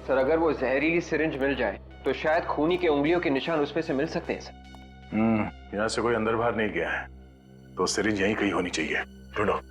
Sir अगर वो जहरीली सिरिंज मिल जाए तो शायद खूनी के उंगलियों के निशान उसमें से मिल सकते हैं सर। यहाँ से कोई अंदर बाहर नहीं गया है तो सिरिंज यहीं कहीं होनी चाहिए। ढूंढो।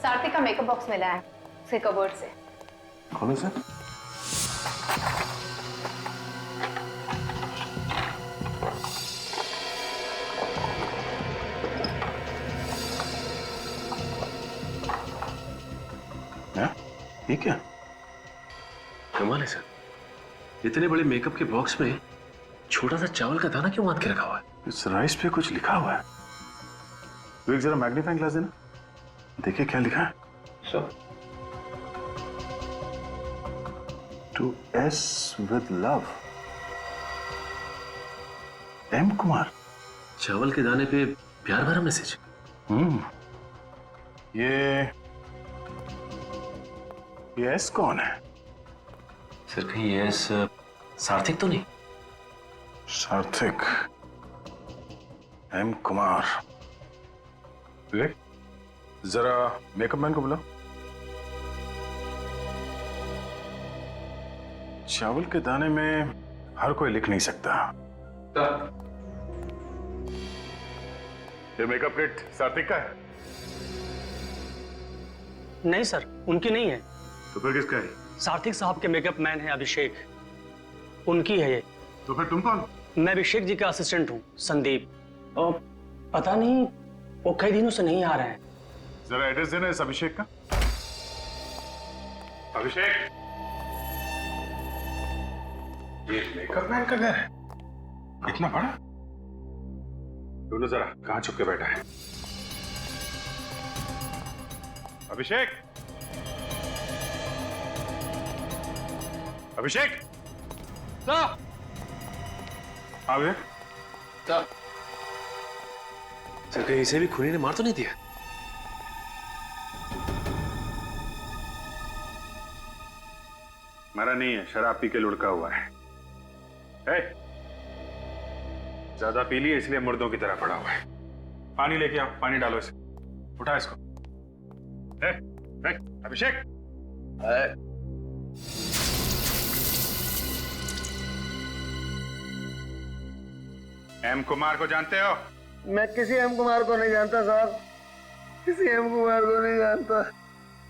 सार्थक का मेकअप बॉक्स मिला है उसके कबर्ड से। खोलो सर। ये क्या? कमाल है सर, इतने बड़े मेकअप के बॉक्स में छोटा सा चावल का दाना क्यों बांध के रखा हुआ है? इस राइस पे कुछ लिखा हुआ है। तो एक जरा मैग्नीफाइंग ग्लास देना, देखिए क्या लिखा है। Sir to S with love, M Kumar. चावल के दाने पे प्यार भरा मैसेज। ये एस कौन है? सर कहीं ये एस सार्थक तो नहीं? सार्थक, एम कुमार। विवेक, जरा मेकअप मैन को बुलाओ। चावल के दाने में हर कोई लिख नहीं सकता। ये मेकअप किट सार्थक का है? नहीं सर, उनकी नहीं है। तो फिर किसका है? सार्थक साहब के मेकअप मैन है अभिषेक, उनकी है ये। तो फिर तुम कौन? मैं अभिषेक जी का असिस्टेंट हूँ, संदीप। और पता नहीं वो कई दिनों से नहीं आ रहे हैं। जरा एड्रेस देना इस अभिषेक का। अभिषेक, ये मेकअप मैन का घर है? इतना बड़ा? दोनों जरा कहां छुप के बैठा है? अभिषेक, अभिषेक, आ गए? सर कहीं इसे भी खूनी ने मार तो नहीं दिया? मरा नहीं है, शराब पी के लुढ़का हुआ है। ज्यादा पी लिए इसलिए मुर्दों की तरह पड़ा हुआ है। पानी लेके आओ, पानी डालो इसे, उठा इसको। अभिषेक, एम कुमार को जानते हो? मैं किसी एम कुमार को नहीं जानता साहब, किसी एम कुमार को नहीं जानता।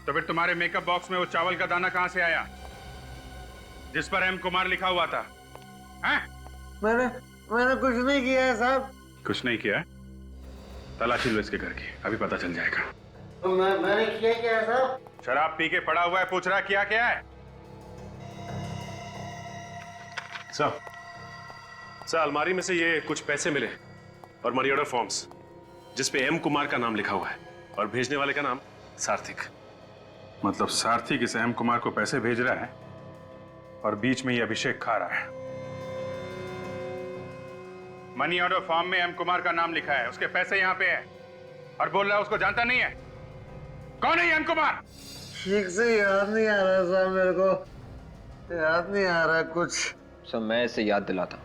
तो फिर तुम्हारे मेकअप बॉक्स में वो चावल का दाना कहां से आया जिस पर एम कुमार लिखा हुआ था? हैं? मैंने कुछ नहीं किया है साहब। कुछ नहीं किया? तलाशी लो इसके घर की, अभी पता चल जाएगा। मैंने किया क्या है साहब? शराब पी के पड़ा हुआ है, पूछ रहा किया क्या है? सर अलमारी में से ये कुछ पैसे मिले और मनी ऑर्डर फॉर्म्स जिसपे एम कुमार का नाम लिखा हुआ है और भेजने वाले का नाम सार्थक। मतलब सार्थक इस एम कुमार को पैसे भेज रहा है और बीच में ये अभिषेक खा रहा है। मनी ऑर्डर फॉर्म में एम कुमार का नाम लिखा है, उसके पैसे यहाँ पे है और बोल रहा है उसको जानता नहीं है। कौन है ये एम कुमार? ठीक से याद नहीं आ रहा साहब, मेरे को याद नहीं आ रहा कुछ। सर मैं इसे याद दिलाता हूँ।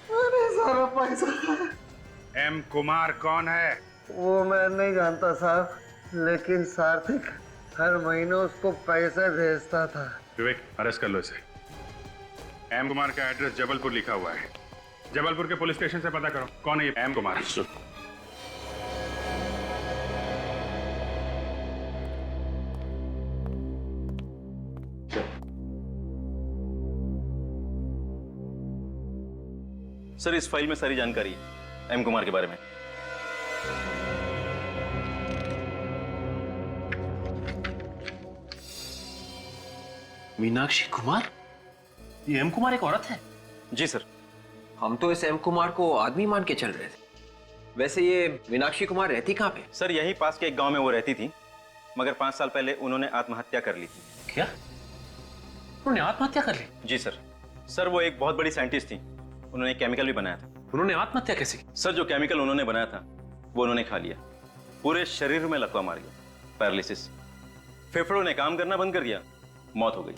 मैंने सारा पैसा खाया। एम कुमार कौन है? वो मैं नहीं जानता साहब, लेकिन सार्थक हर महीने उसको पैसे भेजता था। विवेक, अरेस्ट कर लो इसे। एम कुमार का एड्रेस जबलपुर लिखा हुआ है, जबलपुर के पुलिस स्टेशन से पता करो कौन है ये एम कुमार। सर इस फाइल में सारी जानकारी है एम कुमार के बारे में। मीनाक्षी कुमार? ये एम कुमार एक औरत है? जी सर। हम तो इस एम कुमार को आदमी मान के चल रहे थे। वैसे ये मीनाक्षी कुमार रहती कहाँ पे? सर यहीं पास के एक गांव में वो रहती थी, मगर 5 साल पहले उन्होंने आत्महत्या कर ली थी। क्या? उन्होंने आत्महत्या कर ली? जी सर। सर वो एक बहुत बड़ी साइंटिस्ट थी, उन्होंने एक केमिकल भी बनाया था। उन्होंने आत्महत्या कैसे की? सर जो केमिकल उन्होंने बनाया था वो उन्होंने खा लिया, पूरे शरीर में लकवा मार गया, पैरालिसिस, फेफड़ों ने काम करना बंद कर दिया, मौत हो गई।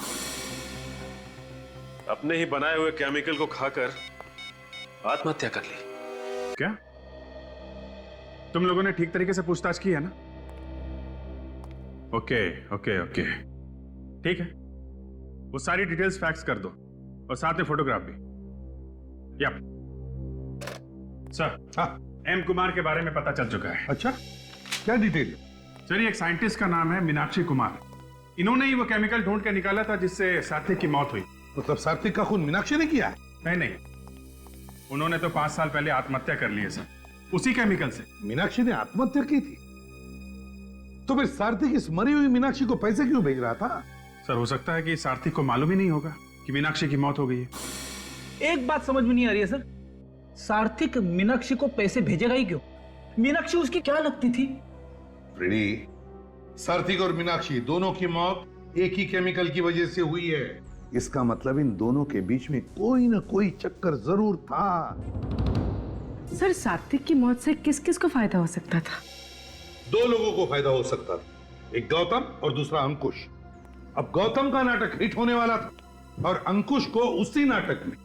अपने ही बनाए हुए केमिकल को खाकर आत्महत्या कर ली? क्या तुम लोगों ने ठीक तरीके से पूछताछ की है ना? ओके ओके ओके, ठीक है। वो सारी डिटेल्स फैक्स कर दो और साथ में फोटोग्राफ भी। Yup sir. हाँ। एम कुमार के बारे में पता चल चुका है। अच्छा, क्या डिटेल? सर एक साइंटिस्ट का नाम है मीनाक्षी कुमार। इन्होंने ही वो केमिकल ढूंढ के निकाला था जिससे सात्विक की मौत हुई। मतलब सात्विक का खून मीनाक्षी ने किया है? नहीं, उन्होंने तो 5 साल पहले आत्महत्या कर ली है सर, उसी केमिकल से। मीनाक्षी ने आत्महत्या की थी? तो फिर सात्विक इस मरी हुई मीनाक्षी को पैसे क्यों भेज रहा था? सर हो सकता है कि सात्विक को मालूम ही नहीं होगा कि मीनाक्षी की मौत हो गई है। एक बात समझ में नहीं आ रही है सर, सार्थिक मीनाक्षी को पैसे भेजेगा ही क्यों? मीनाक्षी उसकी क्या लगती थी? फ्रेडी, सात्विक और मीनाक्षी दोनों की मौत एक ही केमिकल की वजह से हुई है। इसका मतलब इन दोनों के बीच में कोई ना कोई चक्कर जरूर था। सर सात्विक की मौत से किस किस को फायदा हो सकता था? 2 लोगों को फायदा हो सकता था, एक गौतम और दूसरा अंकुश। अब गौतम का नाटक हिट होने वाला था और अंकुश को उसी नाटक में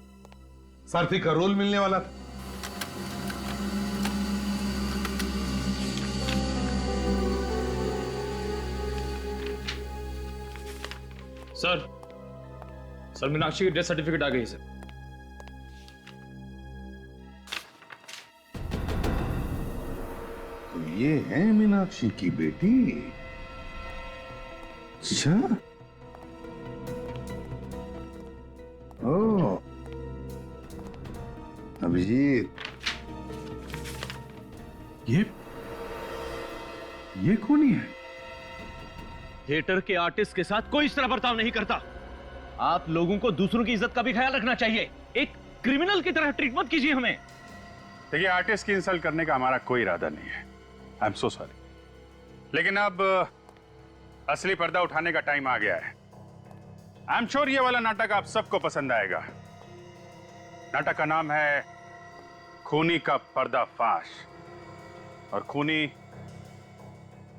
सात्विक का रोल मिलने वाला था। सर मीनाक्षी की डेथ सर्टिफिकेट आ गई सर। तो ये है मीनाक्षी की बेटी? अच्छा, ओ अभिजीत, ये कौन ही है? थिएटर के आर्टिस्ट के साथ कोई इस तरह बर्ताव नहीं करता। आप लोगों को दूसरों की इज्जत का भी ख्याल रखना चाहिए। एक क्रिमिनल की तरह ट्रीट मत कीजिए हमें। देखिए आर्टिस्ट की इंसल्ट करने का हमारा कोई इरादा नहीं है। I am so sorry. लेकिन अब असली पर्दा उठाने का टाइम आ गया है। आई एम श्योर ये वाला नाटक आप सबको पसंद आएगा। नाटक का नाम है खूनी का पर्दाफाश, और खूनी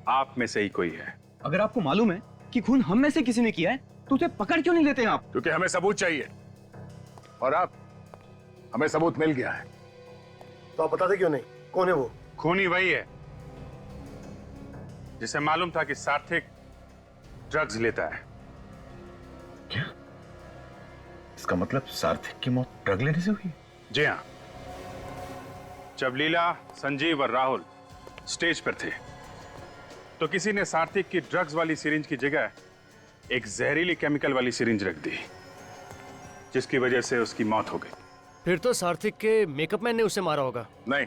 आप में से ही कोई है। अगर आपको मालूम है कि खून हम में से किसी ने किया है तो उसे पकड़ क्यों नहीं लेते हैं आप? क्योंकि हमें सबूत चाहिए और आप, हमें सबूत मिल गया है। तो आप बताते क्यों नहीं? कौन है वो? खूनी वही है जिसे मालूम था कि सात्विक ड्रग्स लेता है। क्या? इसका मतलब सात्विक की मौत ड्रग लेने से हुई? जी हाँ। जब लीला, संजीव और राहुल स्टेज पर थे तो किसी ने सात्विक की ड्रग्स वाली सिरिंज की जगह एक जहरीली केमिकल वाली सिरिंज रख दी, जिसकी वजह से उसकी मौत हो गई। फिर तो सात्विक के मेकअप मैन ने उसे मारा होगा। नहीं,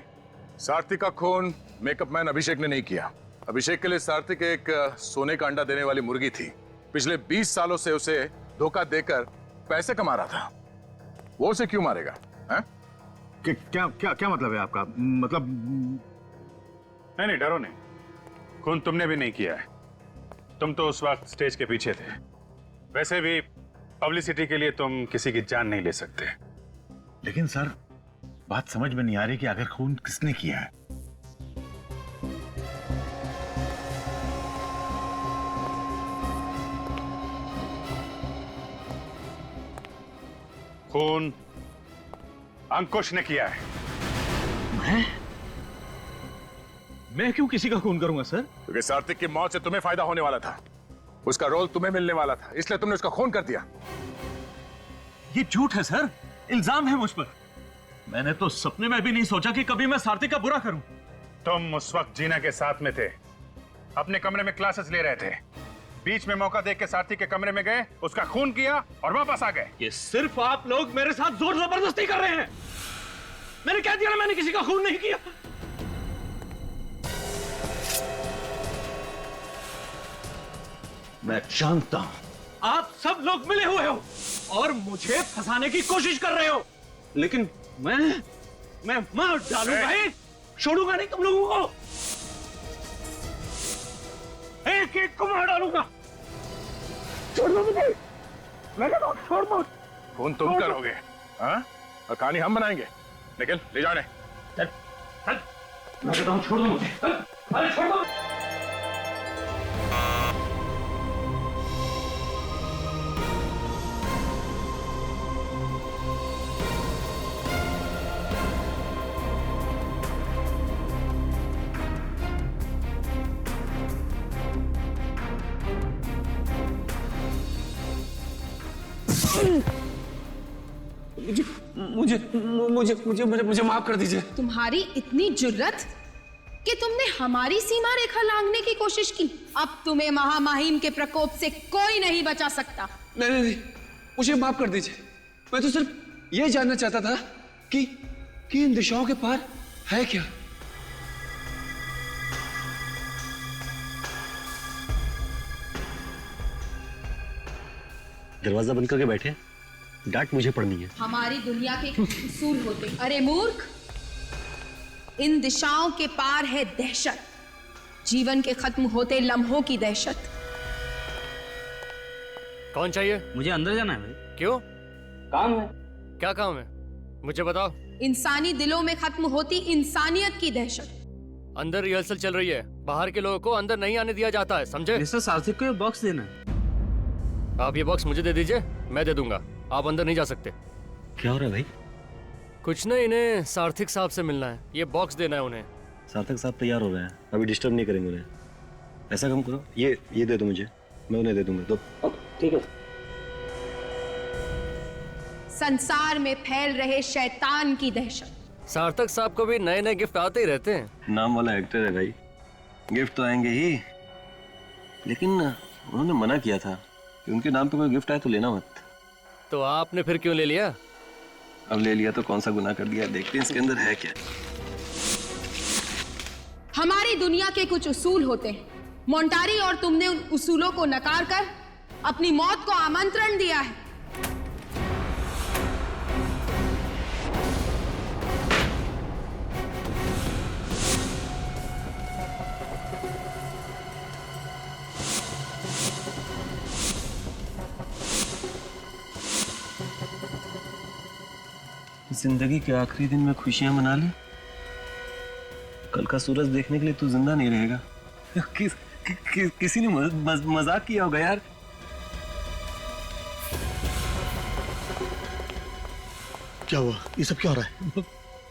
सात्विक का खून मेकअप मैन अभिषेक ने नहीं किया। अभिषेक के लिए सात्विक एक सोने का अंडा देने वाली मुर्गी थी। पिछले 20 सालों से उसे धोखा देकर पैसे कमा रहा था। वो उसे क्यों मारेगा? हैं? क्या मतलब है आपका? मतलब नहीं, डरो नहीं। खून तुमने भी नहीं किया है। तुम तो उस वक्त स्टेज के पीछे थे। वैसे भी पब्लिसिटी के लिए तुम किसी की जान नहीं ले सकते। लेकिन सर, बात समझ में नहीं आ रही कि आखिर खून किसने किया है। खून अंकुश ने किया है। मैं क्यों किसी का खून करूंगा सर? क्योंकि सात्विक की मौत से तुम्हें फायदा होने वाला था, उसका रोल तुम्हें मिलने वाला था, इसलिए तुमने उसका खून कर दिया। ये झूठ है सर, इल्जाम है मुझ पर। मैंने तो सपने में भी नहीं सोचा कि कभी मैं सात्विक का बुरा करूं। तुम उस वक्त जीना के साथ में थे, अपने कमरे में क्लासेस ले रहे थे। बीच में मौका देख के सात्विक के कमरे में गए, उसका खून किया और वापस आ गए। ये सिर्फ आप लोग मेरे साथ जोर जबरदस्ती कर रहे हैं। मैंने क्या दिया? मैंने किसी का खून नहीं किया। मैं जानता हूं आप सब लोग मिले हुए हो और मुझे फंसाने की कोशिश कर रहे हो, लेकिन मैं मार डालूंगा ही, छोड़ूंगा नहीं तुम लोगों को, एक एक को मार डालूंगा। छोड़ दो मुझे, मैं कहता हूं छोड़ दो। खून तुम करोगे, हाँ? और कहानी हम बनाएंगे। निकल, ले जाने। चल, मैं कहता हूं छोड़ दो मुझे, अरे छोड़ दो। मुझे माफ कर दीजिए। तुम्हारी इतनी जुर्रत कि तुमने हमारी सीमा रेखा लांघने की कोशिश की। अब तुम्हें महामहिम के प्रकोप से कोई नहीं बचा सकता। नहीं, मुझे माफ कर दीजिए। मैं तो सिर्फ ये जानना चाहता था कि इन दिशाओं के पार है क्या। दरवाजा बंद करके बैठे, डांट मुझे पड़नी है। हमारी दुनिया के कुछ उसूल होते। अरे मूर्ख, इन दिशाओं के पार है दहशत, जीवन के खत्म होते लम्हों की दहशत। कौन चाहिए? मुझे अंदर जाना है भाई। क्यों? काम है। क्या काम है? मुझे बताओ। इंसानी दिलों में खत्म होती इंसानियत की दहशत। अंदर रिहर्सल चल रही है, बाहर के लोगों को अंदर नहीं आने दिया जाता है, समझे? मिस्टर सार्थिक को ये बॉक्स देना है। आप ये बॉक्स मुझे दे दीजिए, मैं दे दूंगा। आप अंदर नहीं जा सकते। क्या हो रहा है भाई? कुछ नहीं, इन्हें सार्थिक साहब से मिलना है, ये बॉक्स देना है उन्हें। सार्थक साहब तैयार हो रहे हैं, अभी डिस्टर्ब नहीं करेंगे उन्हें। ऐसा काम करो, ये दे दो मुझे, मैं उन्हें दे दूंगा। तो ठीक है। संसार में फैल रहे शैतान की दहशत। सार्थक साहब को भी नए नए गिफ्ट आते ही रहते हैं। नाम वाला एक्टर है भाई, गिफ्ट तो आएंगे ही, लेकिन उन्होंने मना किया था कि उनके नाम पे कोई गिफ्ट आए तो लेना मत। तो आपने फिर क्यों ले लिया? अब ले लिया तो कौन सा गुनाह कर दिया, देखते हैं इसके अंदर है क्या। हमारी दुनिया के कुछ उसूल होते हैं, मोंटारी, और तुमने उन उसूलों को नकार कर अपनी मौत को आमंत्रण दिया है। जिंदगी के आखिरी दिन में खुशियां मना ले, कल का सूरज देखने के लिए तू जिंदा नहीं रहेगा। किसी ने मजाक किया होगा यार। क्या हुआ? ये सब क्या हो रहा है?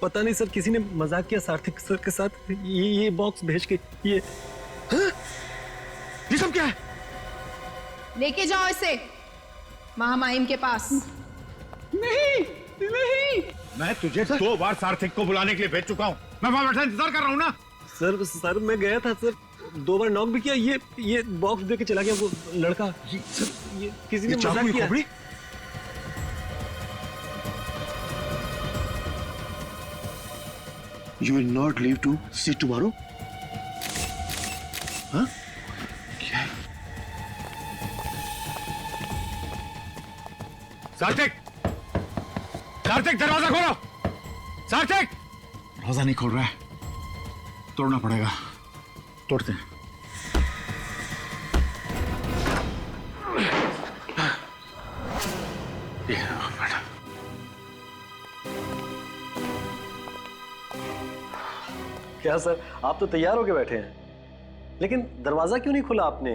पता नहीं सर, किसी ने मजाक किया सार्थिक सर के साथ, ये बॉक्स भेज के। ये सब क्या है? लेके जाओ इसे महामहिम के पास। नहीं, मैं तुझे 2 बार सार्थिक को बुलाने के लिए भेज चुका हूँ। मैं वहां बैठा इंतजार कर रहा हूँ ना। सर मैं गया था सर, 2 बार नॉक भी किया, ये बॉक्स दे के चला गया वो लड़का। ये किसी ने मजाक किया। You will not leave to see tomorrow? हाँ? क्या है? सार्थिक, दरवाजा खोलो। सार्थिक! दरवाजा नहीं खोल रहा है, तोड़ना पड़ेगा। तोड़ते हैं। क्या सर, आप तो तैयार होके बैठे हैं, लेकिन दरवाजा क्यों नहीं खोला आपने?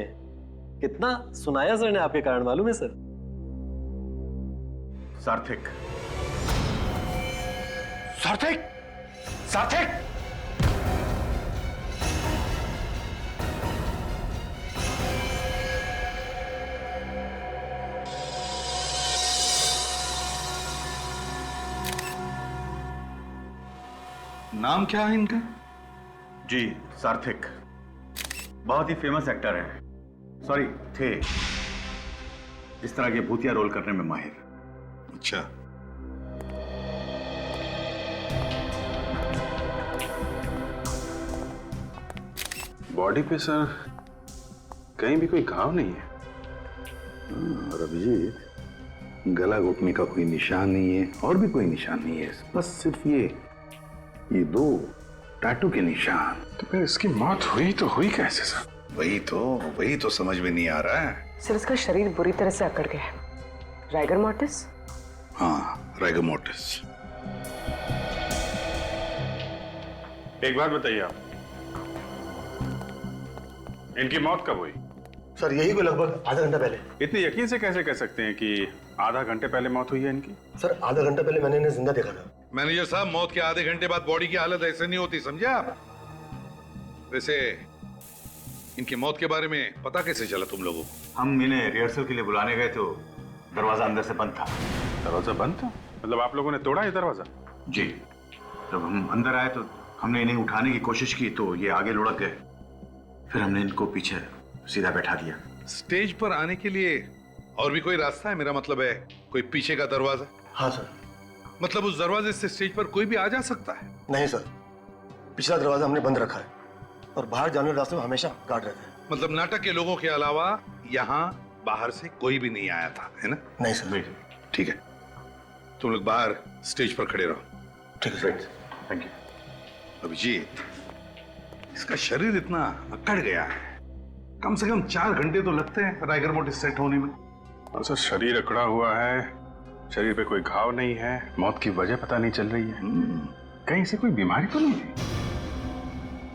कितना सुनाया सर ने आपके कारण, मालूम है सर? सार्थिक, सार्थिक, सार्थिक! नाम क्या है इनका? जी, सार्थिक। बहुत ही फेमस एक्टर है, सॉरी थे, इस तरह के भूतिया रोल करने में माहिर। अच्छा, बॉडी पे सर कहीं भी कोई घाव नहीं है। और अभिजीत, गला घुटने का कोई निशान नहीं है और भी कोई निशान नहीं है, बस सिर्फ ये दो टैटू के निशान। तो फिर इसकी मौत हुई तो हुई कैसे सर? वही तो समझ में नहीं आ रहा है। सर इसका शरीर बुरी तरह से अकड़ गया है। Rigor mortis? हाँ, राइगर मोर्टिस। एक बात बताइए आप, इनकी मौत कब हुई? सर यही को लगभग आधा घंटा पहले। इतने यकीन से कैसे कह सकते हैं कि आधा घंटे पहले मौत हुई है इनकी? सर आधा घंटा पहले मैंने इन्हें जिंदा देखा था। मैनेजर साहब, मौत के आधे घंटे बाद बॉडी की हालत ऐसे नहीं होती, समझे आप? वैसे इनकी मौत के बारे में पता कैसे चला तुम लोगों को? हम इन्हें रिहर्सल के लिए बुलाने गए तो दरवाजा अंदर से बंद था। दरवाजा बंद था? मतलब आप लोगों ने तोड़ा ये दरवाजा? जी, जब हम अंदर आए तो हमने इन्हें उठाने की कोशिश की तो ये आगे लुढ़क गए, फिर हमने इनको पीछे सीधा बैठा दिया। स्टेज पर आने के लिए और भी कोई रास्ता है? मेरा मतलब है कोई पीछे का दरवाजा? हाँ सर। मतलब उस दरवाजे से स्टेज पर कोई भी आ जा सकता है? नहीं सर, पिछला दरवाजा हमने बंद रखा है और बाहर जाने वाले रास्ते में हमेशा गार्ड रहते हैं। मतलब नाटक के लोगों के अलावा यहाँ बाहर से कोई भी नहीं आया था, है ना? नहीं सर। ठीक है, तुम लोग बाहर स्टेज पर खड़े रहो। ठीक है सर। Thank you. अभिजीत, इसका शरीर इतना अकड़ गया है, कम से कम 4 घंटे तो लगते हैं राइगर मोर्टिस सेट होने में। और सर शरीर अकड़ा हुआ है, शरीर पे कोई घाव नहीं है, मौत की वजह पता नहीं चल रही है। कहीं से कोई बीमारी तो नहीं है?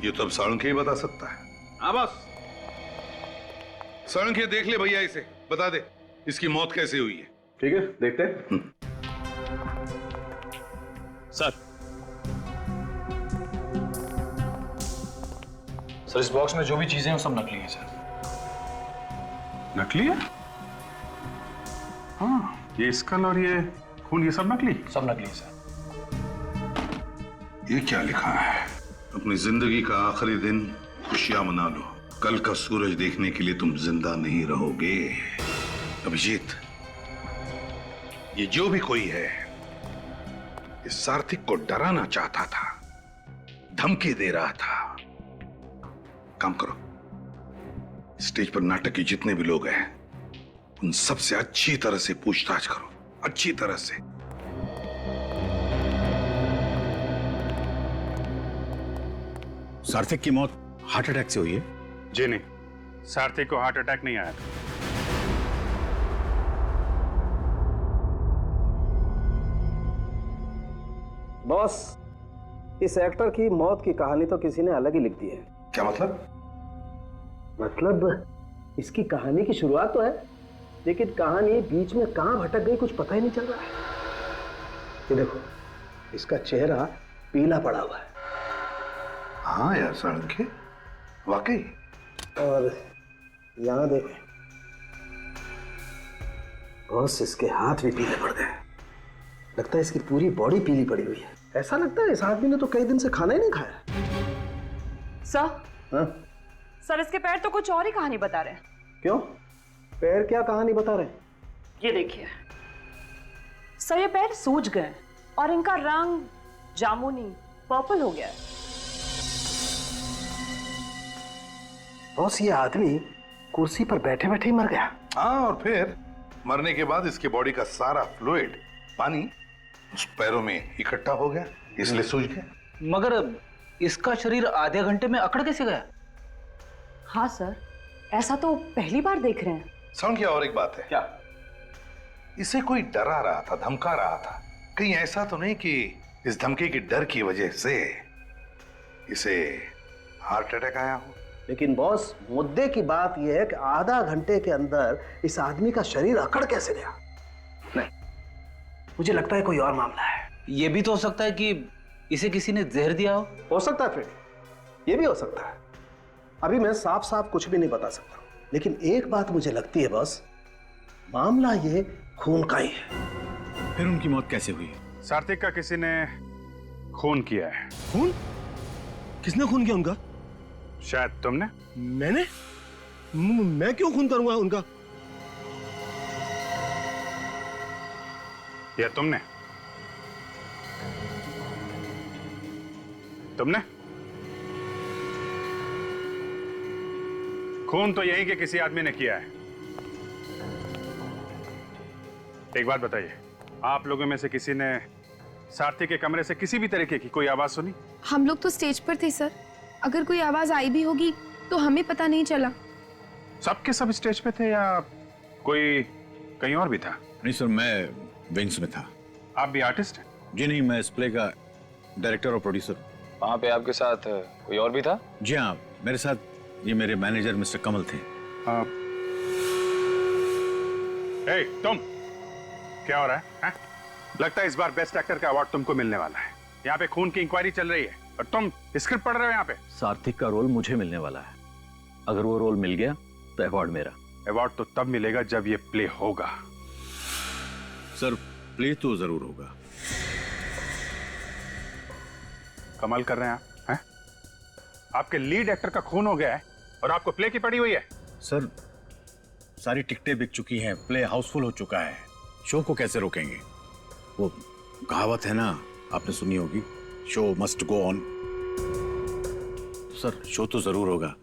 ये तो अब साळुंखे ही बता सकता है। हाँ बस, साळुंखे देख ले भैया, इसे बता दे इसकी मौत कैसे हुई है। ठीक है, देखते हैं। सर सर इस बॉक्स में जो भी चीजें हैं वो सब नकली हैं सर। नकली है? हाँ, ये स्कल और ये खून, ये सब नकली? सब नकली है सर। ये क्या लिखा है? अपनी जिंदगी का आखिरी दिन खुशियां मना लो, कल का सूरज देखने के लिए तुम जिंदा नहीं रहोगे। अभिजीत, ये जो भी कोई है, ये सार्थिक को डराना चाहता था, धमकी दे रहा था। काम करो, स्टेज पर नाटक के जितने भी लोग हैं उन सबसे अच्छी तरह से पूछताछ करो, अच्छी तरह से। सार्थिक की मौत हार्ट अटैक से हुई है? जी नहीं, सार्थिक को हार्ट अटैक नहीं आया था। बॉस, इस एक्टर की मौत की कहानी तो किसी ने अलग ही लिख दी है। क्या मतलब? मतलब इसकी कहानी की शुरुआत तो है, लेकिन कहानी बीच में कहां भटक गई कुछ पता ही नहीं चल रहा है। ये देखो, इसका चेहरा पीला पड़ा हुआ है। हाँ यार साळुंखे, वाकई। और यहां देखो बॉस, इसके हाथ भी पीले पड़ गए। लगता है इसकी पूरी बॉडी पीली पड़ी हुई है। ऐसा लगता है इस आदमी ने तो कई दिन से खाना ही नहीं खाया। सर, हाँ? सर इसके पैर तो कुछ और ही कहानी बता रहे हैं। क्यों? पैर क्या कहानी बता रहे हैं? ये देखिए सर, ये पैर सूज गए और इनका रंग जामुनी पर्पल हो गया है। बॉस, ये आदमी कुर्सी पर बैठे बैठे ही मर गया। हाँ, और फिर मरने के बाद इसके बॉडी का सारा फ्लूइड, पानी उस पैरों में इकट्ठा हो गया, इसलिए सूज गया। मगर इसका शरीर आधे घंटे में अकड़ कैसे गया? हाँ सर, ऐसा तो पहली बार देख रहे हैं। साळुंखे, और एक बात है। क्या? इसे कोई डरा रहा था, धमका रहा था। कहीं ऐसा तो नहीं कि इस धमकी के डर की वजह से इसे हार्ट अटैक आया हो? लेकिन बॉस, मुद्दे की बात यह है कि आधा घंटे के अंदर इस आदमी का शरीर अकड़ कैसे गया? नहीं, मुझे लगता है कोई और मामला है। ये भी तो हो सकता है कि इसे किसी ने जहर दिया हो सकता है फ्रेंड, ये भी हो सकता है। अभी मैं साफ साफ कुछ भी नहीं बता सकता, लेकिन एक बात मुझे लगती है बॉस, मामला ये खून का ही है। फिर उनकी मौत कैसे हुई? सार्थिक का किसी ने खून किया है। खून? किसने खून किया उनका? शायद तुमने। मैंने? मैं क्यों खून करूंगा उनका? या तुमने? तुमने? खून तो यही के किसी आदमी ने किया है। एक बात बताइए, आप लोगों में से किसी ने सारथी के कमरे से किसी भी तरीके की कोई आवाज सुनी? हम लोग तो स्टेज पर थे सर, अगर कोई आवाज आई भी होगी तो हमें पता नहीं चला। सबके सब स्टेज पे थे या कोई कहीं और भी था? नहीं सर, मैं विंग्स में था। आप भी आर्टिस्ट हैं? जी नहीं, मैं इस प्ले का डायरेक्टर और प्रोड्यूसर। वहाँ पे आपके साथ कोई और भी था? जी हाँ, मेरे साथ ये मेरे मैनेजर मिस्टर कमल थे। ए, तुम क्या हो रहा है? लगता है इस बार बेस्ट एक्टर का अवार्ड तुमको मिलने वाला है। यहाँ पे खून की इंक्वायरी चल रही है और तुम स्क्रिप्ट पढ़ रहे हो यहाँ पे। सार्थिक का रोल मुझे मिलने वाला है, अगर वो रोल मिल गया तो अवार्ड मेरा। अवार्ड तो तब मिलेगा जब ये प्ले होगा। सर, प्ले तो जरूर होगा। कमाल कर रहे हैं आप, हैं? आपके लीड एक्टर का खून हो गया है और आपको प्ले की पड़ी हुई है। सर, सारी टिकटें बिक चुकी हैं, प्ले हाउसफुल हो चुका है, शो को कैसे रोकेंगे? वो कहावत है ना, आपने सुनी होगी, show must go on. Sir, show तो जरूर होगा।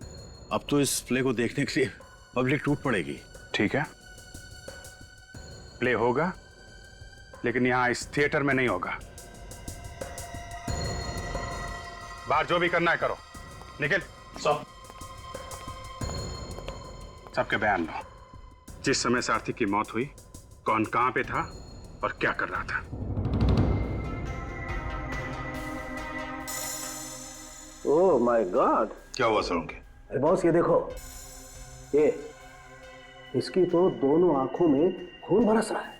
अब तो इस प्ले को देखने के लिए पब्लिक टूट पड़ेगी। ठीक है, प्ले होगा, लेकिन यहां इस थिएटर में नहीं होगा। बाहर जो भी करना है करो। निखिल, सबके बयान लो। जिस समय सारथी की मौत हुई, कौन कहां पे था और क्या कर रहा था? ओह माय गॉड, क्या हुआ सर उनके? अरे बॉस, ये देखो, ये इसकी तो दोनों आंखों में खून बरस रहा है।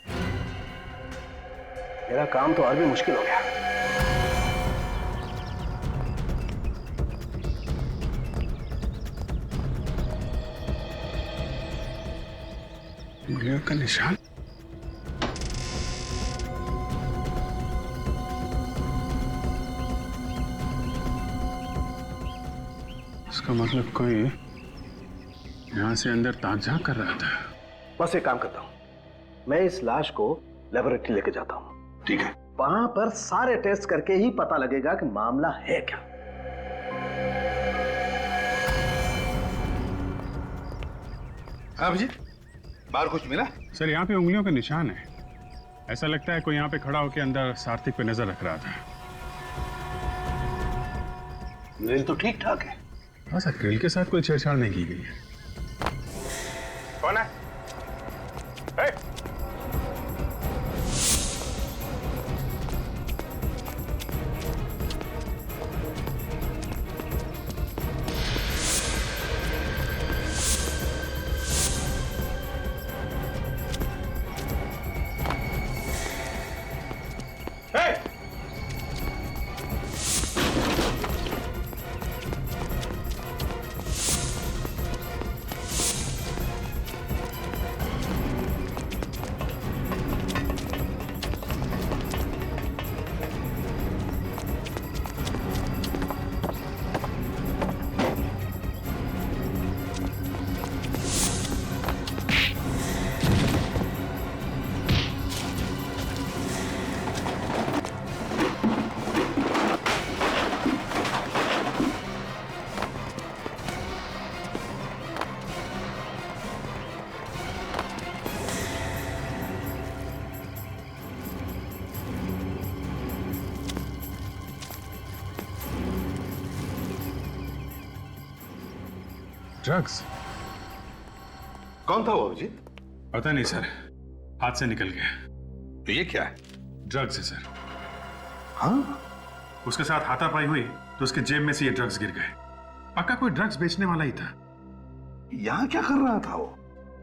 मेरा काम तो और भी मुश्किल हो गया। उंगलियों का निशान? इसका मतलब कोई यहां से अंदर ताक-झांक कर रहा था। बस एक काम करता हूं, मैं इस लाश को लेबोरेटरी लेके जाता हूं। ठीक है। वहां पर सारे टेस्ट करके ही पता लगेगा कि मामला है क्या। अभिजीत, बाहर कुछ मिला? सर, यहाँ पे उंगलियों का निशान है। ऐसा लगता है कोई यहाँ पे खड़ा होकर अंदर सारथिक पे नजर रख रहा था। ग्रिल तो ठीक ठाक है। हाँ सर, ग्रिल के साथ कोई छेड़छाड़ नहीं की गई है। कौन है? ड्रग्स? कौन था वो अभिजीत? पता नहीं सर, हाथ से निकल गया। तो ये क्या है? ड्रग्स है सर। हाँ? उसके साथ हाथापाई हुई तो उसके जेब में से ये ड्रग्स गिर गए। पक्का कोई ड्रग्स बेचने वाला ही था। यहाँ क्या कर रहा था वो?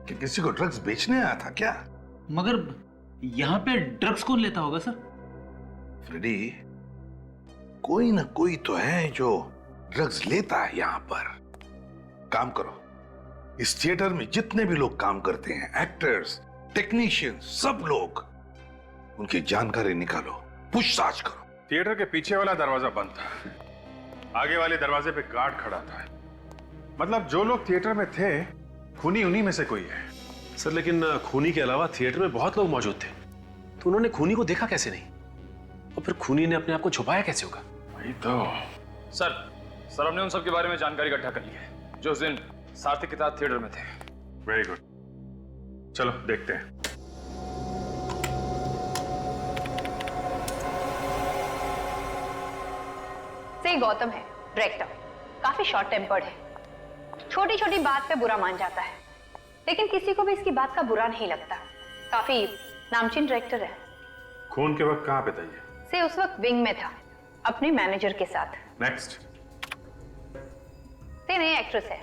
कि किसी को ड्रग्स बेचने आया था क्या? मगर यहाँ पे ड्रग्स कौन लेता होगा सर? फ्रेडी, कोई ना कोई तो है जो ड्रग्स लेता है यहाँ पर। काम करो, इस थिएटर में जितने भी लोग काम करते हैं, एक्टर्स, टेक्नीशियंस, सब लोग, उनकी जानकारी निकालो, पूछताछ करो। थिएटर के पीछे वाला दरवाजा बंद था, आगे वाले दरवाजे पे गार्ड खड़ा था। मतलब जो लोग थिएटर में थे, खूनी उन्हीं में से कोई है। सर, लेकिन खूनी के अलावा थिएटर में बहुत लोग मौजूद थे, तो उन्होंने खूनी को देखा कैसे नहीं? और फिर खूनी ने अपने आप को छुपाया कैसे होगा? वही तो। सर हमने उन सब के बारे में जानकारी इकट्ठा कर ली है जो उस दिन सारथिक के साथ थिएटर में थे। वेरी गुड, चलो देखते हैं। ये गौतम है, डायरेक्टर। काफी शॉर्ट टेम्पर्ड है, छोटी छोटी बात पे बुरा मान जाता है, लेकिन किसी को भी इसकी बात का बुरा नहीं लगता। काफी नामचीन डायरेक्टर है। खून के वक्त कहाँ पे था ये? से उस वक्त विंग में था, अपने मैनेजर के साथ। नेक्स्ट। से नई एक्ट्रेस है,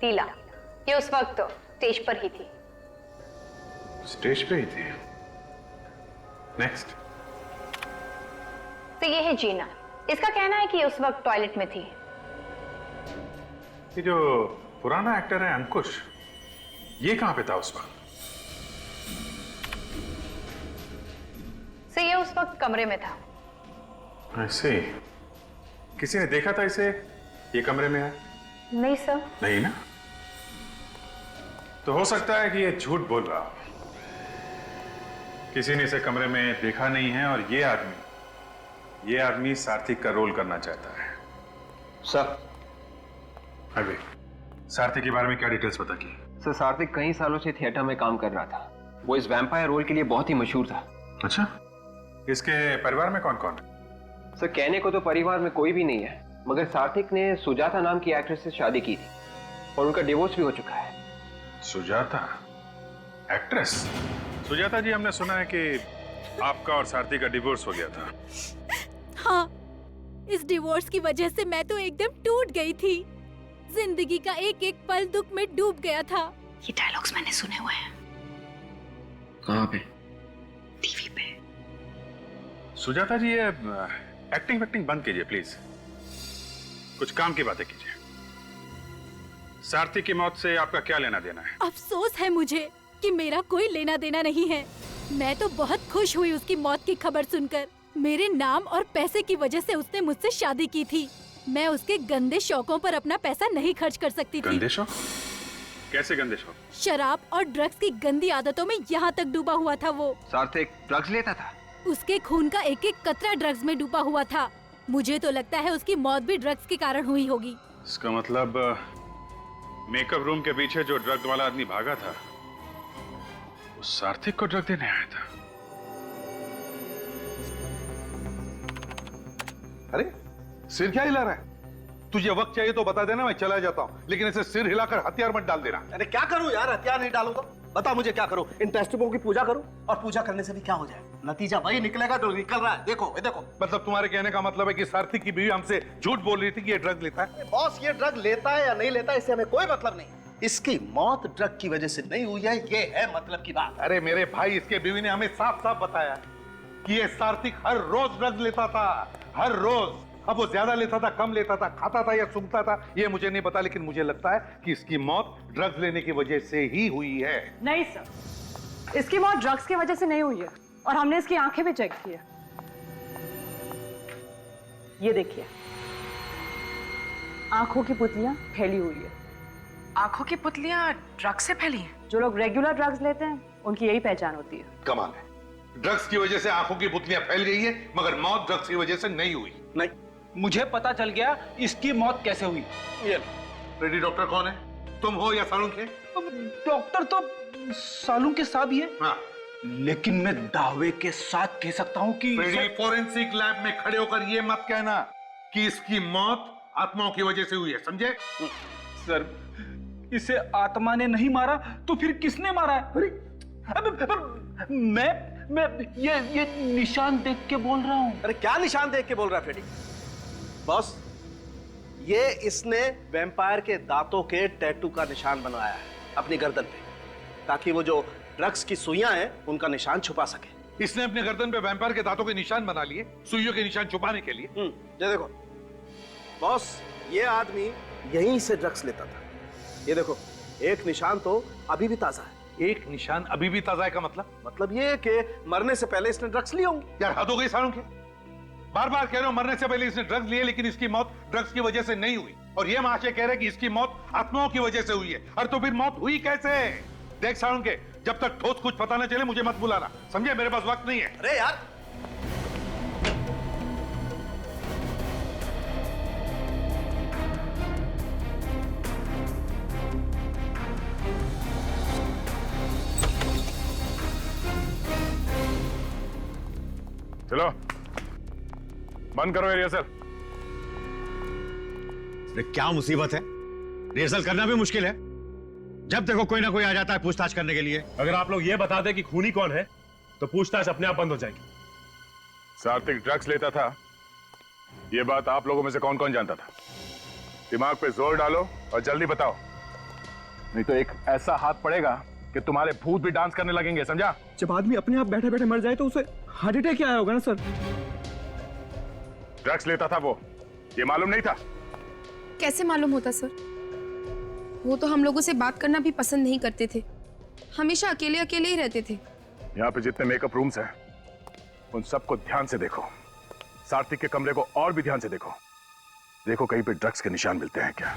टीला। ये उस वक्त तो स्टेज पर ही थी। स्टेज पे ही थी। नेक्स्ट। तो ये है जीना। इसका कहना है कि ये उस वक्त टॉयलेट में थी। ये जो पुराना एक्टर है अंकुश, ये कहां पे था उस वक्त? से ये उस वक्त कमरे में था। ऐसे किसी ने देखा था इसे ये कमरे में है? नहीं सर। नहीं ना? तो हो सकता है कि ये झूठ बोल रहा हो। किसी ने इसे कमरे में देखा नहीं है और ये आदमी सार्थिक का रोल करना चाहता है। सर, अभी सार्थिक के बारे में क्या डिटेल्स पता की? सर, सार्थिक कई सालों से थिएटर में काम कर रहा था। वो इस वैम्पायर रोल के लिए बहुत ही मशहूर था। अच्छा, इसके परिवार में कौन कौन है? सर, कहने को तो परिवार में कोई भी नहीं है, मगर सार्थिक ने सुजाता नाम की एक्ट्रेस से शादी की थी और उनका डिवोर्स भी हो चुका है। सुजाता एक्ट्रेस? सुजाता जी, हमने सुना है कि आपका और सारथी का डिवोर्स हो गया था। हाँ, इस डिवोर्स की वजह से मैं तो एकदम टूट गई थी। जिंदगी का एक एक पल दुख में डूब गया था। ये डायलॉग्स मैंने सुने हुए हैं। कहाँ पे? टीवी पे। सुजाता जी, ये एक्टिंग वैक्टिंग बंद कीजिए प्लीज, कुछ काम की बातें कीजिए। सारथी की मौत से आपका क्या लेना देना है? अफसोस है मुझे कि मेरा कोई लेना देना नहीं है। मैं तो बहुत खुश हुई उसकी मौत की खबर सुनकर। मेरे नाम और पैसे की वजह से उसने मुझसे शादी की थी। मैं उसके गंदे शौकों पर अपना पैसा नहीं खर्च कर सकती थी। गंदे शौक? कैसे गंदे शौक? शराब और ड्रग्स की गंदी आदतों में यहाँ तक डूबा हुआ था वो। सार्थिक ड्रग्स लेता था? उसके खून का एक एक कतरा ड्रग्स में डूबा हुआ था। मुझे तो लगता है उसकी मौत भी ड्रग्स के कारण हुई होगी। इसका मतलब मेकअप रूम के पीछे जो ड्रग वाला आदमी भागा था, वो सार्थिक को ड्रग देने आया था। अरे, सिर क्या हिला रहा है? तुझे वक्त चाहिए तो बता देना, मैं चला जाता हूँ, लेकिन ऐसे सिर हिलाकर हथियार मत डाल देना। अरे क्या करूं यार, हथियार नहीं डालूंगा। बता मुझे क्या करूं? इन टेस्टबुकों की पूजा करूं? और पूजा करने से भी क्या हो जाए? नतीजा वही निकलेगा जो निकल रहा है। देखो, ये देखो। मतलब तुम्हारे कहने का मतलब है कि सारथी की बीवी हमसे झूठ बोल रही थी कि ये ड्रग लेता है? बॉस, ये ड्रग लेता है या नहीं लेता है इससे हमें कोई मतलब नहीं। इसकी मौत ड्रग की वजह से नहीं हुई है, ये है मतलब की बात। अरे मेरे भाई, इसके बीवी ने हमें साफ साफ बताया कि ये सार्थिक हर रोज ड्रग लेता था, हर रोज। अब वो ज्यादा लेता था, कम लेता था, खाता था या सूंघता था, ये मुझे नहीं पता, लेकिन मुझे लगता है कि इसकी मौत ड्रग्स लेने की वजह से ही हुई है। नहीं सर, इसकी मौत ड्रग्स की वजह से नहीं हुई है और हमने इसकी आंखें भी चेक की है। ये देखिए, आंखों की पुतलियां फैली हुई है। आंखों की पुतलियां ड्रग्स से फैली हैं? जो लोग रेगुलर ड्रग्स लेते हैं उनकी यही पहचान होती है। कमाल है, ड्रग्स की वजह से आंखों की पुतलियां फैल गई है, मगर मौत ड्रग्स की वजह से नहीं हुई। नहीं, मुझे पता चल गया इसकी मौत कैसे हुई। ये रेडी डॉक्टर कौन है? तुम हो या सालुंक है? डॉक्टर तो सालुंक के साहब ही है। हाँ। लेकिन मैं दावे के साथ कह सकता हूं कि फोरेंसिक लैब में खड़े होकर ये मत कहना कि इसकी मौत आत्माओं की वजह से हुई है, समझे? सर, इसे आत्मा ने नहीं मारा तो फिर किसने मारा है? मैं ये निशान देख के बोल रहा हूं। अरे क्या निशान देख के बोल रहा है फ्रेडी? बॉस, ये इसने वैम्पायर के दांतों के टैटू का निशान बनवाया है अपनी गर्दन पे, ताकि वो जो ड्रग्स की सुइयां हैं उनका निशान छुपा सके। इसने अपने गर्दन पे वैम्पायर के दांतों के निशान बना लिए, सुइयों के निशान छुपाने के लिए। ये देखो बॉस, ये आदमी यहीं से ड्रग्स लेता था। ये देखो, एक निशान तो अभी भी ताजा है। एक निशान अभी भी ताजा है का मतलब ये कि मरने से पहले इसने ड्रग्स लिए होंगे। यार हद हो गई सालों के, बार बार कह रहे हो मरने से पहले इसने ड्रग्स लिए, लेकिन इसकी मौत ड्रग्स की वजह से नहीं हुई। और ये महाशय कह रहे कि इसकी मौत आत्माओं की वजह से हुई है। अरे तो फिर मौत हुई कैसे? देख सालों के, जब तक ठोस कुछ पता न चले मुझे मत बुलाना, समझे? मेरे पास वक्त नहीं है। अरे यार, चलो बंद करो ये रिहर्सल। अरे क्या मुसीबत है, रिहर्सल करना भी मुश्किल है। जब देखो कोई ना कोई आ जाता है पूछताछ करने के लिए। अगर आप लोग ये बता दें कि खूनी कौन है तो पूछताछ अपने आप बंद हो जाएगी। सार्थिक ड्रग्स लेता था, ये बात आप लोगों में से कौन कौन जानता था? दिमाग पे जोर डालो और जल्दी बताओ, नहीं तो एक ऐसा हाथ पड़ेगा कि तुम्हारे भूत भी डांस करने लगेंगे, समझा? जब आदमी अपने आप बैठे बैठे मर जाए तो उसे हार्ट अटैक क्या आया होगा ना सर? ड्रग्स लेता था वो, ये मालूम नहीं था? कैसे मालूम होता सर? वो तो हम लोगों से बात करना भी पसंद नहीं करते थे, हमेशा अकेले अकेले ही रहते थे। यहाँ पे जितने मेकअप रूम्स हैं उन सबको ध्यान से देखो, सार्थिक के कमरे को और भी ध्यान से देखो। देखो कहीं पे ड्रग्स के निशान मिलते हैं क्या।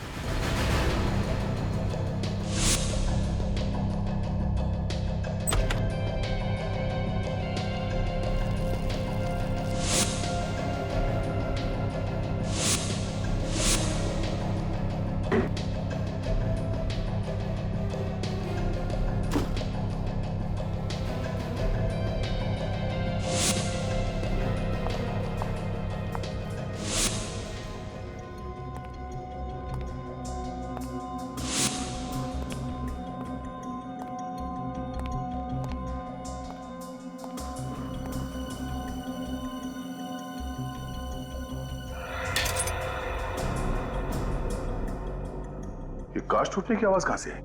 ये कांच टूटने की आवाज कहां से है?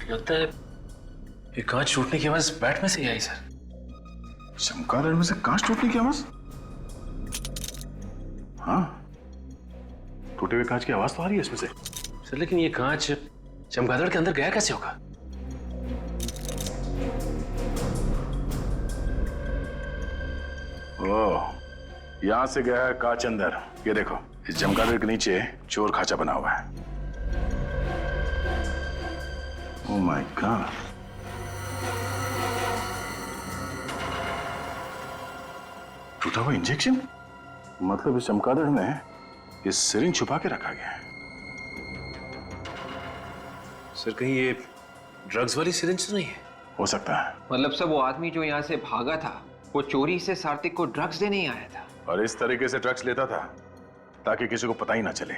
लगता है ये कांच टूटने की आवाज बैट में से ही आई सर। चमगादड़ में से कांच टूटने की आवाज? हाँ, टूटे हुए कांच की आवाज तो आ रही है इसमें से। सर लेकिन ये कांच चमगादड़ के अंदर गया कैसे होगा? ओह, यहां से गया है कांच अंदर। ये देखो, इस चमगादड़ के नीचे चोर खाचा बना हुआ है। ओह माय गॉड, टूटा हुआ इंजेक्शन। मतलब इस चमगादड़ में ये सिरिंज छुपा के रखा गया है। सर कहीं ये ड्रग्स वाली सिरिंज तो नहीं है? हो सकता है। मतलब सब वो आदमी जो यहाँ से भागा था वो चोरी से सार्थिक को ड्रग्स देने ही आया था, और इस तरीके से ड्रग्स लेता था ताकि किसी को पता ही ना चले,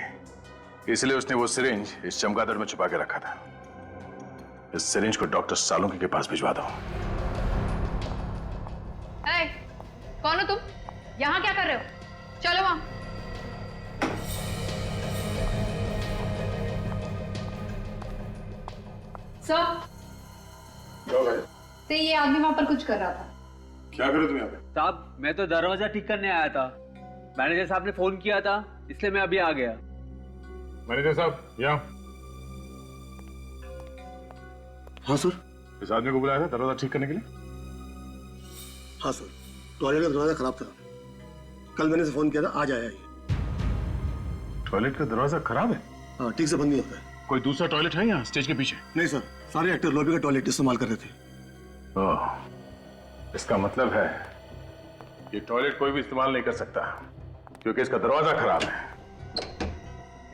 इसलिए उसने वो सिरिंज इस चमगादड़ में छुपा के रखा था। इस सिरिंज को डॉक्टर सालुंकी के पास भिजवा दो। कौन हो तुम? यहाँ क्या कर रहे हो? चलो वहां। सर, तो ये आदमी वहां पर कुछ कर रहा था। क्या करो तुम यहाँ पे? साहब मैं तो दरवाजा ठीक करने आया था, मैनेजर साहब ने फोन किया था इसलिए मैं अभी आ गया। मैनेजर साहब यहाँ। हाँ सर। इस आदमी को बुलाया था दरवाजा ठीक करने के लिए? हाँ सर, टॉयलेट का दरवाजा खराब था, कल मैंने से फोन किया था, आज आया ये। टॉयलेट का दरवाजा खराब है? हाँ, ठीक से बंद नहीं होता है। कोई दूसरा टॉयलेट है यहाँ स्टेज के पीछे? नहीं सर, सारे एक्टर लॉबी का टॉयलेट इस्तेमाल कर रहे थे। ओह, इसका मतलब है ये टॉयलेट कोई भी इस्तेमाल नहीं कर सकता क्योंकि इसका दरवाजा खराब है।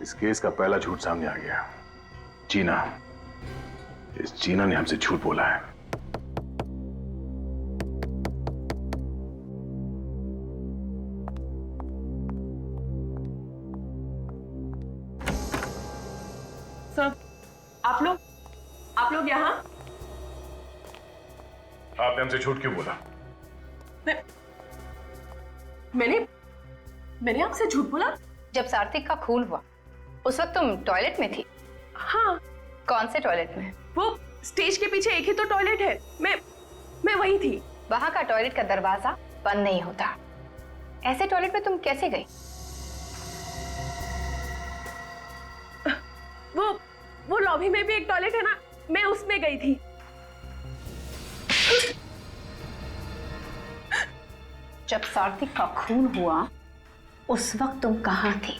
इस केस का पहला झूठ सामने आ गया। जीना, इस जीना ने हमसे झूठ बोला है। सर, आप लोग यहाँ? आपने हमसे झूठ क्यों बोला? मैंने आपसे झूठ बोला? जब सार्थिक का खून हुआ उस वक्त तुम टॉयलेट में थी? हाँ। कौन से टॉयलेट में? वो स्टेज के पीछे एक ही तो टॉयलेट है, मैं वही थी। वहां का टॉयलेट का दरवाजा बंद नहीं होता, ऐसे टॉयलेट में तुम कैसे गई? वो लॉबी में भी एक टॉयलेट है ना, मैं उसमें गई थी। जब सार्थिक का खून हुआ उस वक्त तुम कहाँ थी?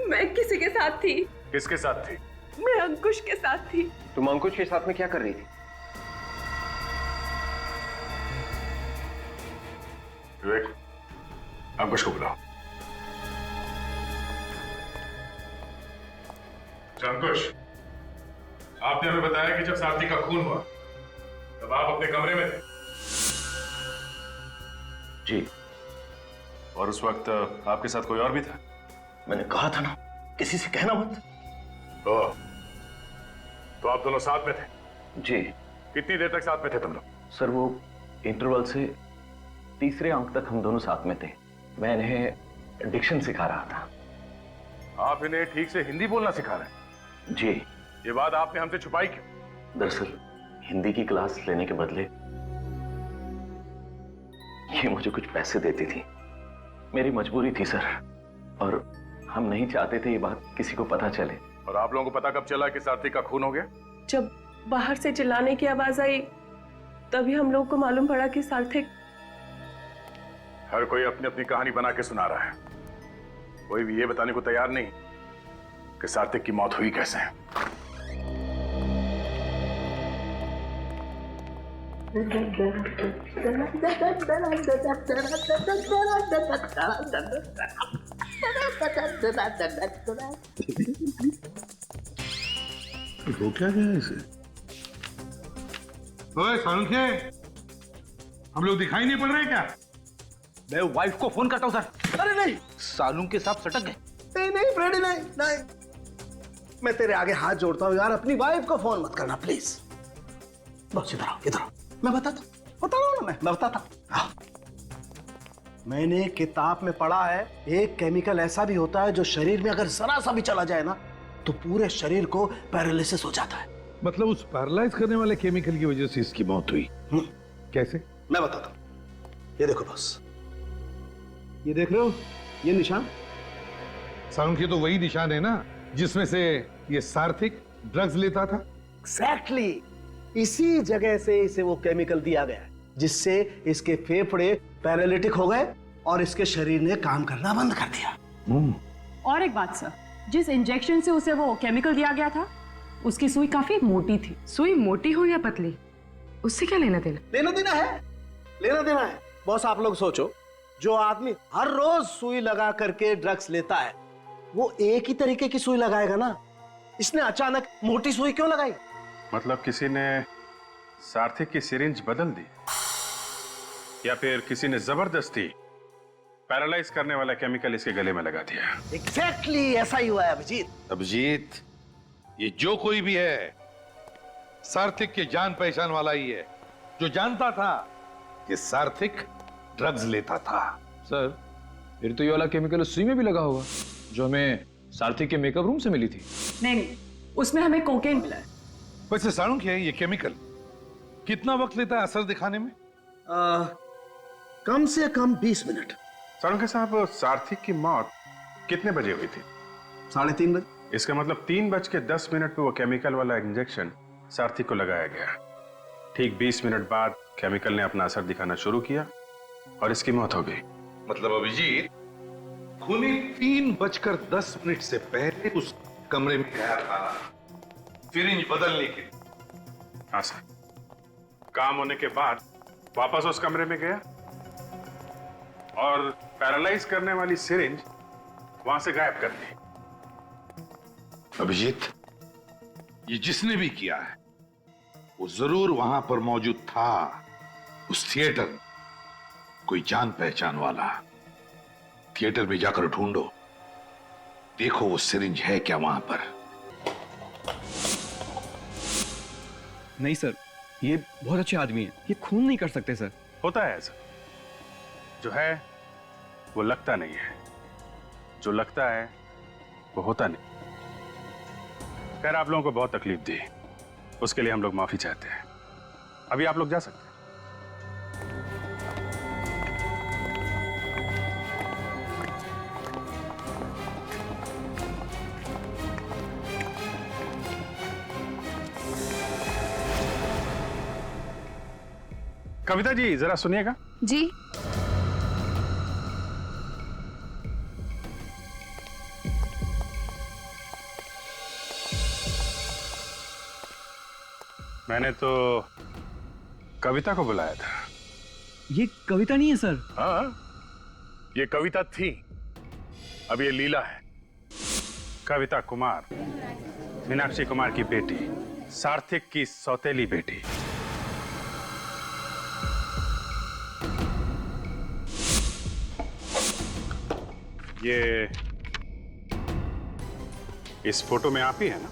मैं किसी के साथ थी। किसके साथ थी? मैं अंकुश के साथ थी। तुम अंकुश के साथ में क्या कर रही थी? विवेक, अंकुश को बुलाओ। अंकुश, आपने हमें बताया कि जब सार्थिक का खून हुआ तब आप अपने कमरे में थे। जी। और उस वक्त आपके साथ कोई और भी था? मैंने कहा था ना, किसी से कहना मत। तो आप दोनों साथ में थे? जी। कितनी देर तक साथ में थे तुम लोग? सर वो इंटरवल से तीसरे अंक तक हम दोनों साथ में थे। मैं इन्हें डिक्शन सिखा रहा था। आप इन्हें ठीक से हिंदी बोलना सिखा रहे हैं? जी। ये बात आपने हमसे छुपाई क्यों? दरअसल हिंदी की क्लास लेने के बदले ये मुझे कुछ पैसे देती थी। मेरी मजबूरी थी सर, और हम नहीं चाहते थे ये बात किसी को पता चले। और आप लोगों को पता कब चला कि सात्विक का खून हो गया? जब बाहर से चिल्लाने की आवाज आई तभी हम लोगों को मालूम पड़ा कि सार्थिक। हर कोई अपनी अपनी कहानी बना के सुना रहा है, कोई भी ये बताने को तैयार नहीं कि सात्विक की मौत हुई कैसे। हो क्या गया इसे? ओए सालुंखे, हम लोग दिखाई नहीं पड़ रहे क्या? मैं वाइफ को फोन करता हूं सर। अरे नहीं, सालून के साथ सटक गए। नहीं नहीं फ्रेडी, नहीं नहीं, मैं तेरे आगे हाथ जोड़ता हूं यार, अपनी वाइफ को फोन मत करना प्लीज। बस इधर आओ, इधर आओ, मैं बता रहा हूं ना, मैं बताता हूं। मैंने किताब में पढ़ा है, एक केमिकल ऐसा भी होता है जो शरीर में अगर जरा सा भी चला जाए ना तो पूरे शरीर को पैरालिसिस हो जाता है। मतलब उस पैरालाइज करने वाले केमिकल की वजह से इसकी मौत हुई? कैसे? मैं बताता हूं, ये देखो बस, ये देख रहे हो ये निशान? सालुंखे तो वही निशान है ना जिसमें से ये सार्थिक ड्रग्स लेता था? एग्जैक्टली, इसी जगह से इसे वो केमिकल दिया गया है जिससे इसके फेफड़े पैरालिटिक हो गए और इसके शरीर ने काम करना बंद कर दिया। और एक बात सर, जिस इंजेक्शन से उसे वो केमिकल दिया गया था उसकी सुई काफी मोटी थी। सुई मोटी हो या पतली, उससे क्या लेना देना? लेना देना है, लेना देना है। बॉस आप लोग सोचो, जो आदमी हर रोज सुई लगा करके ड्रग्स लेता है वो एक ही तरीके की सुई लगाएगा ना, इसने अचानक मोटी सुई क्यों लगाई? मतलब किसी ने सार्थिक की सिरिंज बदल दी, या फिर किसी ने जबरदस्ती पैरालाइज करने वाला केमिकल इसके गले में लगा दिया। एग्जैक्टली ऐसा ही हुआ है अभिजीत। अभिजीत, ये जो कोई भी है सार्थिक के जान पहचान वाला ही है, जो जानता था कि सार्थिक ड्रग्स लेता था। सर फिर तो ये वाला केमिकल उस सुई में भी लगा होगा जो हमें सार्थिक के मेकअप रूम से मिली थी। नहीं, उसमें हमें कोकेन मिला है। वैसे सालुंखे, ये केमिकल कितना वक्त लेता है असर दिखाने में? कम से कम 20 मिनट। सालुंखे साहब, सार्थिक की मौत कितने बजे हुई थी? 3:30 बजे। इसका मतलब 3:10 पे वो केमिकल वाला इंजेक्शन सार्थिक को लगाया गया। ठीक 20 मिनट बाद केमिकल ने अपना असर दिखाना शुरू किया और इसकी मौत हो गई। मतलब अभिजीत खूनी 3:10 से पहले उस कमरे में गया था सिरिंज बदलने के लिए। हाँ सर, काम होने के बाद वापस उस कमरे में गया और पैरालाइज करने वाली सिरिंज वहां से गायब कर दी। अभिजीत, ये जिसने भी किया है वो जरूर वहां पर मौजूद था, उस थिएटर में। कोई जान पहचान वाला। थिएटर में जाकर ढूंढो, देखो वो सिरिंज है क्या वहां पर। नहीं सर, ये बहुत अच्छे आदमी है, ये खून नहीं कर सकते सर। होता है ऐसा, जो है वो लगता नहीं है, जो लगता है वो होता नहीं। खैर, आप लोगों को बहुत तकलीफ दी, उसके लिए हम लोग माफी चाहते हैं। अभी आप लोग जा सकते हैं। कविता जी, जरा सुनिएगा। जी। मैंने तो कविता को बुलाया था। ये कविता नहीं है सर। हाँ, ये कविता थी, अब ये लीला है। कविता कुमार, मीनाक्षी कुमार की बेटी, सार्थिक की सौतेली बेटी। इस फोटो में आप ही है ना?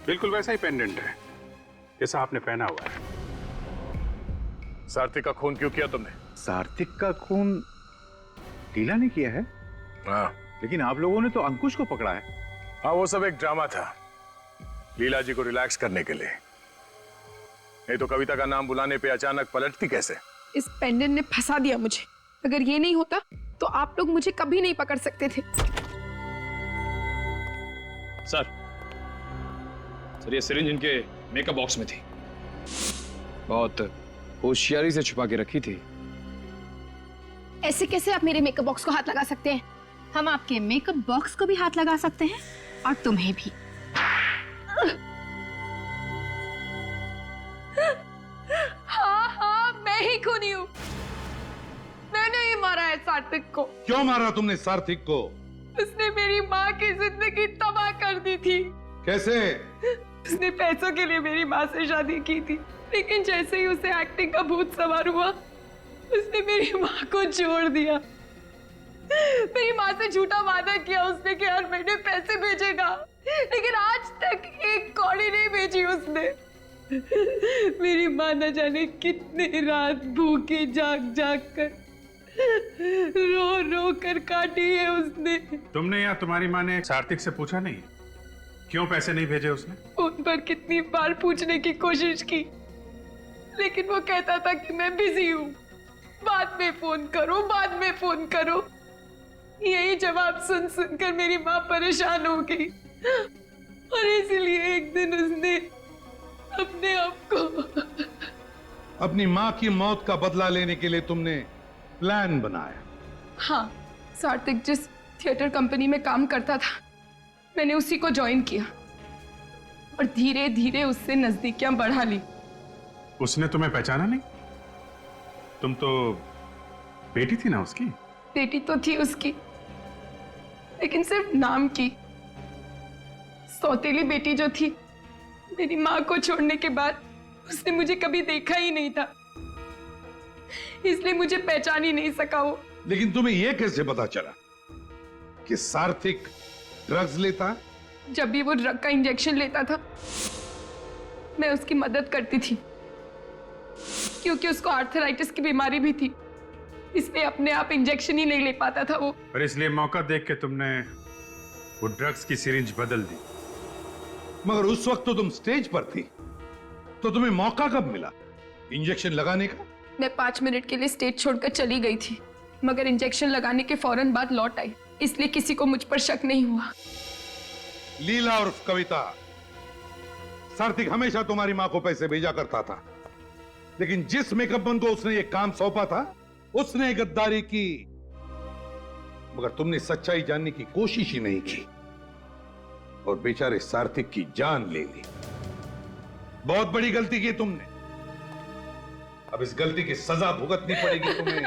बिल्कुल वैसा ही पेंडेंट है जैसा आपने पहना हुआ है। सारथी का खून क्यों किया तुमने? सार्थिक का खून लीला ने किया है? हाँ। लेकिन आप लोगों ने तो अंकुश को पकड़ा है। हाँ, वो सब एक ड्रामा था, लीला जी को रिलैक्स करने के लिए। नहीं तो कविता का नाम बुलाने पे अचानक पलटती कैसे? इस पेंडेंट ने फंसा दिया मुझे। अगर ये नहीं होता तो आप लोग मुझे कभी नहीं पकड़ सकते थे। सर ये सिरिंज इनके मेकअप बॉक्स में थी, बहुत होशियारी से छुपा के रखी थी। ऐसे कैसे आप मेरे मेकअप बॉक्स को हाथ लगा सकते हैं? हम आपके मेकअप बॉक्स को भी हाथ लगा सकते हैं और तुम्हें भी। हाँ, मैं ही खूनी हूँ। मैंने ही मारा है सार्थिक को। क्यों मारा तुमने सार्थिक को? उसने मेरी माँ की जिंदगी तबाह कर दी थी। कैसे? उसने पैसों के लिए मेरी माँ से शादी की थी, लेकिन जैसे ही उसे एक्टिंग का भूत सवार हुआ, उसने मेरी माँ को छोड़ दिया। मेरी माँ से झूठा वादा किया उसने कि हर महीने पैसे भेजेगा, लेकिन आज तक एक कौड़ी नहीं भेजी उसने। मेरी माँ न जाने कितनी रात भूखी जाग जाग कर रो रो कर काटी है उसने। तुमने या तुम्हारी माँ ने सार्थिक से पूछा नहीं क्यों पैसे नहीं भेजे उसने? उन पर कितनी बार पूछने की कोशिश की, लेकिन वो कहता था कि मैं बिजी हूँ, बाद में फोन करो, बाद में फोन करो। यही जवाब सुन सुनकर मेरी माँ परेशान हो गई और इसलिए एक दिन उसने अपने आप को अपनी माँ की मौत का बदला लेने के लिए तुमने प्लान बनाया? हाँ, सार्थिक जिस थिएटर कंपनी में काम करता था, मैंने उसी को ज्वाइन किया और धीरे धीरे उससे नजदीकियां बढ़ा ली। उसने तुम्हें पहचाना नहीं? तुम तो बेटी थी ना उसकी? बेटी तो थी उसकी, लेकिन सिर्फ नाम की। सौतेली बेटी जो थी, मेरी माँ को छोड़ने के बाद उसने मुझे कभी देखा ही नहीं था, इसलिए मुझे पहचान ही नहीं सका वो। लेकिन तुम्हें यह कैसे पता चला कि सार्थिक ड्रग्स लेता है? जब भी वो ड्रग का इंजेक्शन लेता था, मैं उसकी मदद करती थी, क्योंकि उसको आर्थराइटिस की बीमारी भी थी, इसलिए अपने आप इंजेक्शन ही नहीं ले पाता था वो। और इसलिए मौका देख के तुमने वो ड्रग्स की सिरिंज बदल दी। मगर उस वक्त तो तुम स्टेज पर थी, तो तुम्हें मौका कब मिला इंजेक्शन लगाने का? मैं 5 मिनट के लिए स्टेज छोड़कर चली गई थी, मगर इंजेक्शन लगाने के फौरन बाद लौट आई, इसलिए किसी को मुझ पर शक नहीं हुआ। लीला और कविता, सार्थिक हमेशा तुम्हारी मां को पैसे भेजा करता था, लेकिन जिस मेकअप मैन को उसने ये काम सौंपा था, उसने गद्दारी की, मगर तुमने सच्चाई जानने की कोशिश ही नहीं की और बेचारे सार्थिक की जान ले ली। बहुत बड़ी गलती की तुमने, अब इस गलती की सजा भुगतनी पड़ेगी तुम्हें।